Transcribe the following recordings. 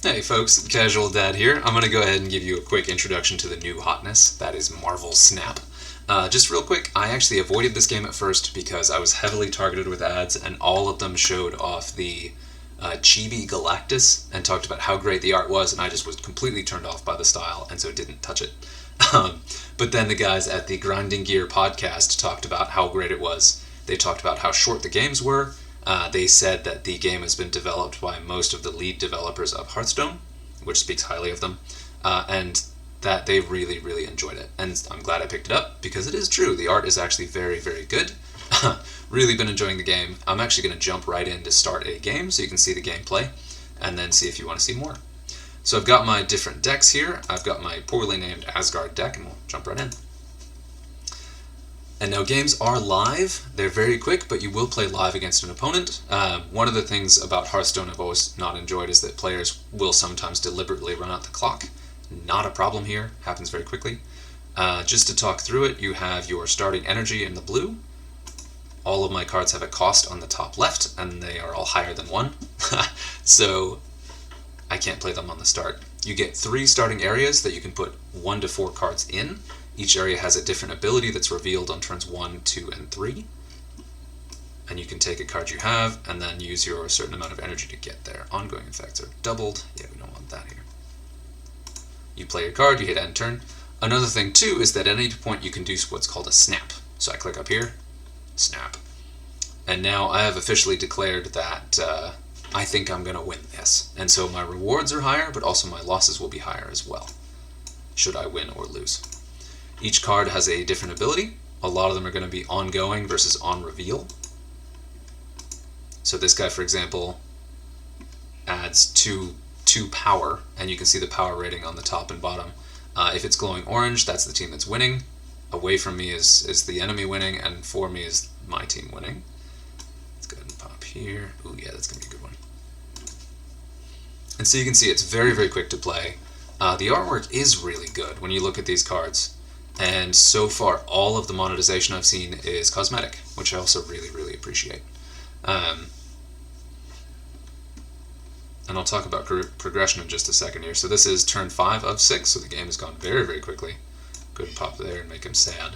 Hey folks, Casual Dad here. I'm going to go ahead and give you a quick introduction to the new hotness, that is Marvel Snap. Just real quick, I actually avoided this game at first because I was heavily targeted with ads and all of them showed off the Chibi Galactus and talked about how great the art was, and I just was completely turned off by the style and so didn't touch it. Um, but then the guys at the Grinding Gear podcast talked about how great it was. They talked about how short the games were. They said that the game has been developed by most of the lead developers of Hearthstone, which speaks highly of them, and that they really, really enjoyed it. And I'm glad I picked it up because it is true. The art is actually very, very good. Really been enjoying the game. I'm actually going to jump right in to start a game so you can see the gameplay and then see if you want to see more. So I've got my different decks here. I've got my poorly named Asgard deck, and we'll jump right in. And now games are live. They're very quick, but you will play live against an opponent. One of the things about Hearthstone I've always not enjoyed is that players will sometimes deliberately run out the clock. Not a problem here. Happens very quickly. Just to talk through it, you have your starting energy in the blue. All of my cards have a cost on the top left, and they are all higher than 1. So I can't play them on the start. You get 3 starting areas that you can put 1 to 4 cards in. Each area has a different ability that's revealed on turns 1, 2, and 3. And you can take a card you have and then use your certain amount of energy to get there. Ongoing effects are doubled. Yeah, we don't want that here. You play your card, you hit end turn. Another thing too is that at any point you can do what's called a snap. So I click up here, snap. And now I have officially declared that I think I'm going to win this. And so my rewards are higher, but also my losses will be higher as well, should I win or lose. Each card has a different ability. A lot of them are going to be ongoing versus on reveal. So this guy, for example, adds 2 power, and you can see the power rating on the top and bottom. If it's glowing orange, that's the team that's winning. Away from me is the enemy winning, and for me is my team winning. Let's go ahead and pop here. Ooh, yeah, that's going to be a good one. And so you can see it's very, very quick to play. The artwork is really good when you look at these cards. And so far, all of the monetization I've seen is cosmetic, which I also really, really appreciate. And I'll talk about progression in just a second here. So this is turn 5 of 6, so the game has gone very, very quickly. Go ahead and pop there and make him sad.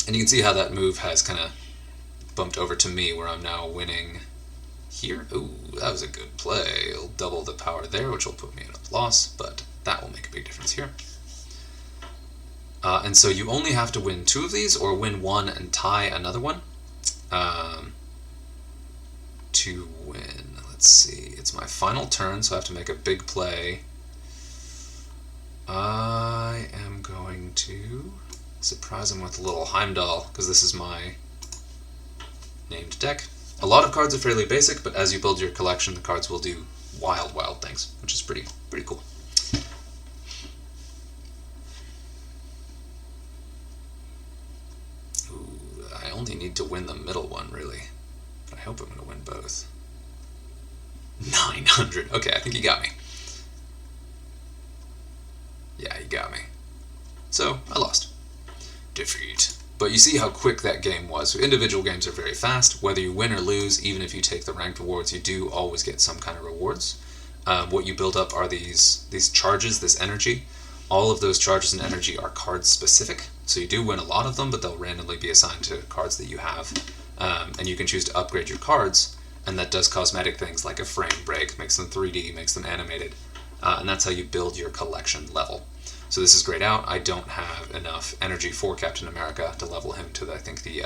And you can see how that move has kind of bumped over to me, where I'm now winning here. Ooh, that was a good play. It'll double the power there, which will put me at a loss, but that will make a big difference here. And so you only have to win 2 of these, or win 1 and tie another one. To win, let's see, it's my final turn, so I have to make a big play. I am going to surprise him with a little Heimdall, because this is my named deck. A lot of cards are fairly basic, but as you build your collection, the cards will do wild, wild things, which is pretty cool. I only need to win the middle one, really. But I hope I'm going to win both. 900. Okay, I think you got me. Yeah, you got me. So, I lost. Defeat. But you see how quick that game was. So individual games are very fast. Whether you win or lose, even if you take the ranked rewards, you do always get some kind of rewards. What you build up are these charges, this energy. All of those charges and energy are card specific. So you do win a lot of them, but they'll randomly be assigned to cards that you have. And you can choose to upgrade your cards, and that does cosmetic things like a frame break, makes them 3D, makes them animated. And that's how you build your collection level. So this is grayed out. I don't have enough energy for Captain America to level him to, I think, the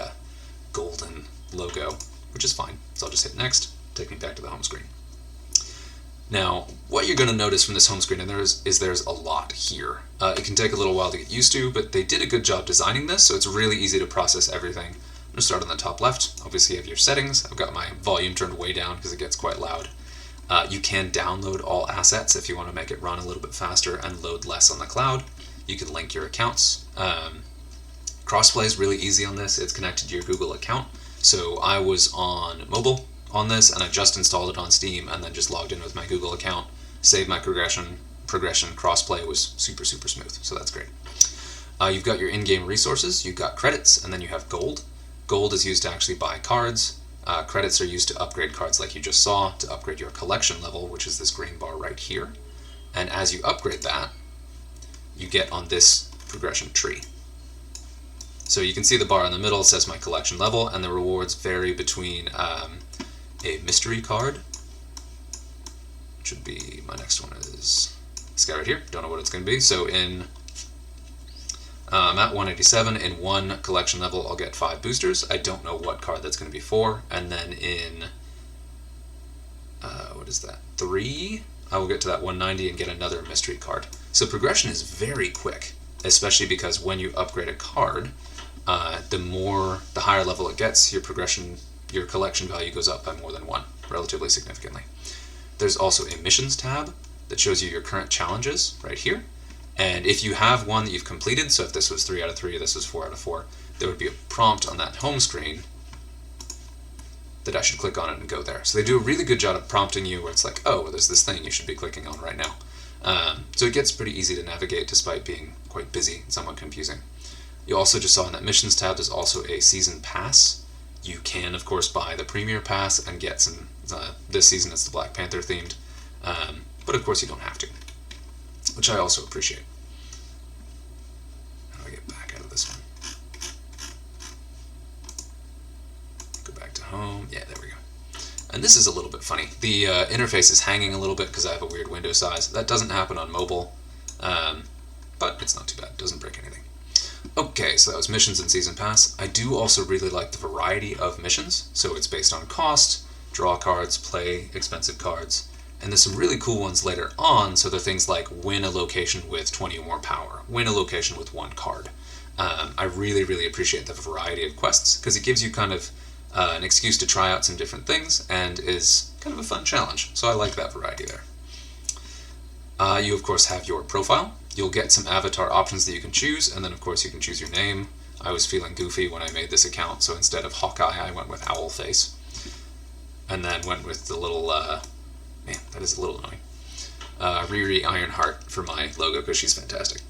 golden logo, which is fine. So I'll just hit next, take me back to the home screen. Now, what you're going to notice from this home screen, and there's a lot here. It can take a little while to get used to, but they did a good job designing this, so it's really easy to process everything. I'm going to start on the top left. Obviously, you have your settings. I've got my volume turned way down because it gets quite loud. You can download all assets if you want to make it run a little bit faster and load less on the cloud. You can link your accounts. Crossplay is really easy on this. It's connected to your Google account. So I was on mobile on this, and I just installed it on Steam and then just logged in with my Google account, saved my progression. Crossplay was super, super smooth, so that's great. You've got your in-game resources, you've got credits, and then you have gold. Gold is used to actually buy cards. Credits are used to upgrade cards like you just saw, to upgrade your collection level, which is this green bar right here. And as you upgrade that, you get on this progression tree. So you can see the bar in the middle says my collection level, and the rewards vary between a mystery card, which would be, my next one is this guy right here, don't know what it's going to be. So I'm at 187, in one collection level I'll get 5 boosters. I don't know what card that's going to be for. And then in, what is that, 3, I will get to that 190 and get another mystery card. So progression is very quick, especially because when you upgrade a card, the higher level it gets, your collection value goes up by more than 1, relatively significantly. There's also a missions tab that shows you your current challenges right here. And if you have one that you've completed, so if this was 3 out of 3, this was 4 out of 4, there would be a prompt on that home screen that I should click on it and go there. So they do a really good job of prompting you where it's like, oh, there's this thing you should be clicking on right now. So it gets pretty easy to navigate despite being quite busy and somewhat confusing. You also just saw in that missions tab there's also a season pass. You can, of course, buy the premier pass and get some, this season it's the Black Panther themed, but of course you don't have to, which I also appreciate. How do I get back out of this one? Go back to home. Yeah, there we go. And this is a little bit funny. The interface is hanging a little bit because I have a weird window size. That doesn't happen on mobile, but it's not too bad. It doesn't break anything. Okay, so that was missions and season pass. I do also really like the variety of missions. So it's based on cost, draw cards, play expensive cards, and there's some really cool ones later on. So they're things like win a location with 20 or more power, win a location with 1 card. I really, really appreciate the variety of quests because it gives you kind of an excuse to try out some different things and is kind of a fun challenge. So I like that variety there. You, of course, have your profile. You'll get some avatar options that you can choose, and then, of course, you can choose your name. I was feeling goofy when I made this account, so instead of Hawkeye, I went with Owlface. And then went with the little, man, that is a little annoying, Riri Ironheart for my logo, because she's fantastic.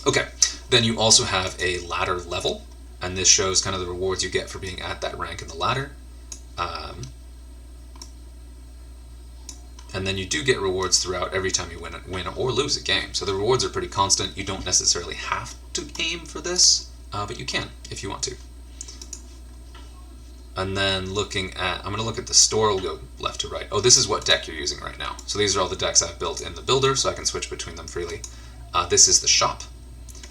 Okay, then you also have a ladder level, and this shows kind of the rewards you get for being at that rank in the ladder. And then you do get rewards throughout every time you win or lose a game. So the rewards are pretty constant. You don't necessarily have to aim for this, but you can if you want to. And then looking at, I'm going to look at the store, we'll go left to right. Oh, this is what deck you're using right now. So these are all the decks I've built in the builder, so I can switch between them freely. This is the shop.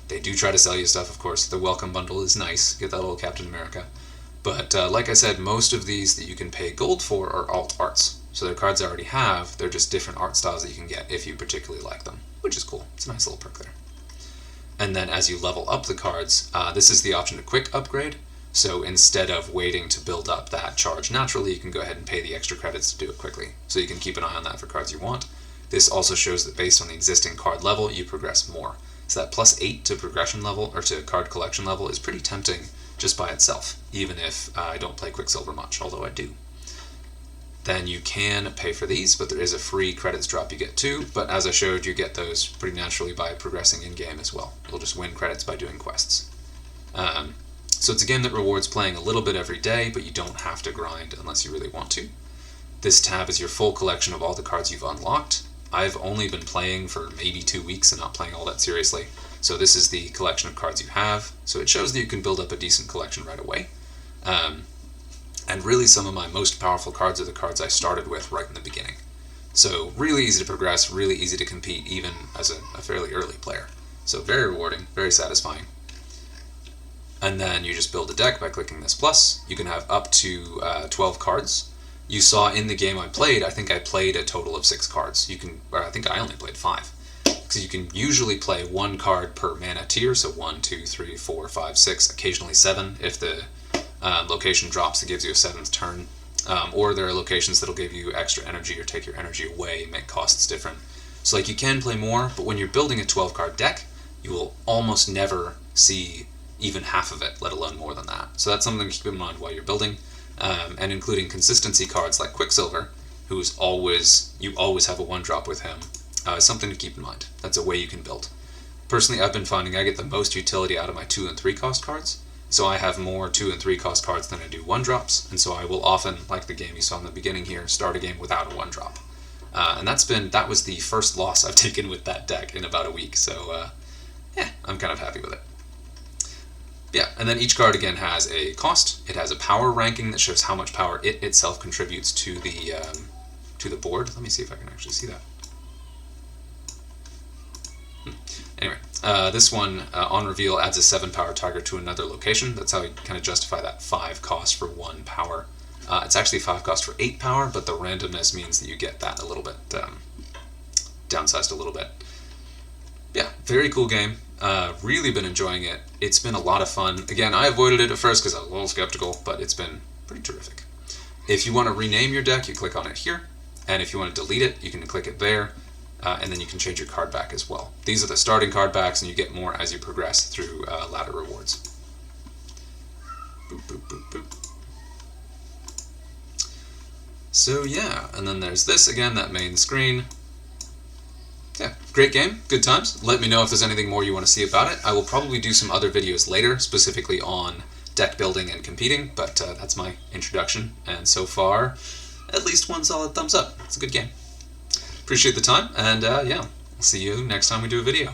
They do try to sell you stuff, of course. The welcome bundle is nice. Get that little Captain America. But like I said, most of these that you can pay gold for are alt arts. So they're cards I already have, they're just different art styles that you can get if you particularly like them, which is cool. It's a nice little perk there. And then as you level up the cards, this is the option to quick upgrade. So instead of waiting to build up that charge naturally, you can go ahead and pay the extra credits to do it quickly. So you can keep an eye on that for cards you want. This also shows that based on the existing card level, you progress more. So that +8 to progression level, or to card collection level, is pretty tempting just by itself, even if I don't play Quicksilver much, although I do. Then you can pay for these, but there is a free credits drop you get too, but as I showed, you get those pretty naturally by progressing in-game as well. You'll just win credits by doing quests. So it's a game that rewards playing a little bit every day, but you don't have to grind unless you really want to. This tab is your full collection of all the cards you've unlocked. I've only been playing for maybe 2 weeks and not playing all that seriously, so this is the collection of cards you have, so it shows that you can build up a decent collection right away. And really some of my most powerful cards are the cards I started with right in the beginning. So really easy to progress, really easy to compete even as a fairly early player. So very rewarding, very satisfying. And then you just build a deck by clicking this plus. You can have up to 12 cards. You saw in the game I played, I think I played a total of 6 cards. Or I think I only played 5. Because you can usually play 1 card per mana tier, so 1, 2, 3, 4, 5, 6, occasionally 7 if the location drops that gives you a 7th turn, or there are locations that'll give you extra energy or take your energy away, make costs different. So like you can play more, but when you're building a 12-card deck, you will almost never see even half of it, let alone more than that. So that's something to keep in mind while you're building, and including consistency cards like Quicksilver, you always have a 1-drop with him, is something to keep in mind. That's a way you can build. Personally, I've been finding I get the most utility out of my 2 and 3 cost cards, So I have more 2 and 3 cost cards than I do 1-drops, and so I will often, like the game you saw in the beginning here, start a game without a 1-drop. And that was the first loss I've taken with that deck in about a week, so yeah, I'm kind of happy with it. Yeah, and then each card again has a cost. It has a power ranking that shows how much power it itself contributes to the board. Let me see if I can actually see that. Anyway, this one, on reveal, adds a 7 power target to another location. That's how you kind of justify that 5 cost for 1 power. It's actually 5 cost for 8 power, but the randomness means that you get that a little bit, downsized a little bit. Yeah, very cool game. Really been enjoying it. It's been a lot of fun. Again, I avoided it at first because I was a little skeptical, but it's been pretty terrific. If you want to rename your deck, you click on it here, and if you want to delete it, you can click it there. And then you can change your card back as well. These are the starting card backs, and you get more as you progress through ladder rewards. Boop, boop, boop, boop. So yeah, and then there's this again, that main screen. Yeah, great game, good times. Let me know if there's anything more you want to see about it. I will probably do some other videos later, specifically on deck building and competing, but that's my introduction, and so far, at least one solid thumbs up. It's a good game. Appreciate the time, and yeah, I'll see you next time we do a video.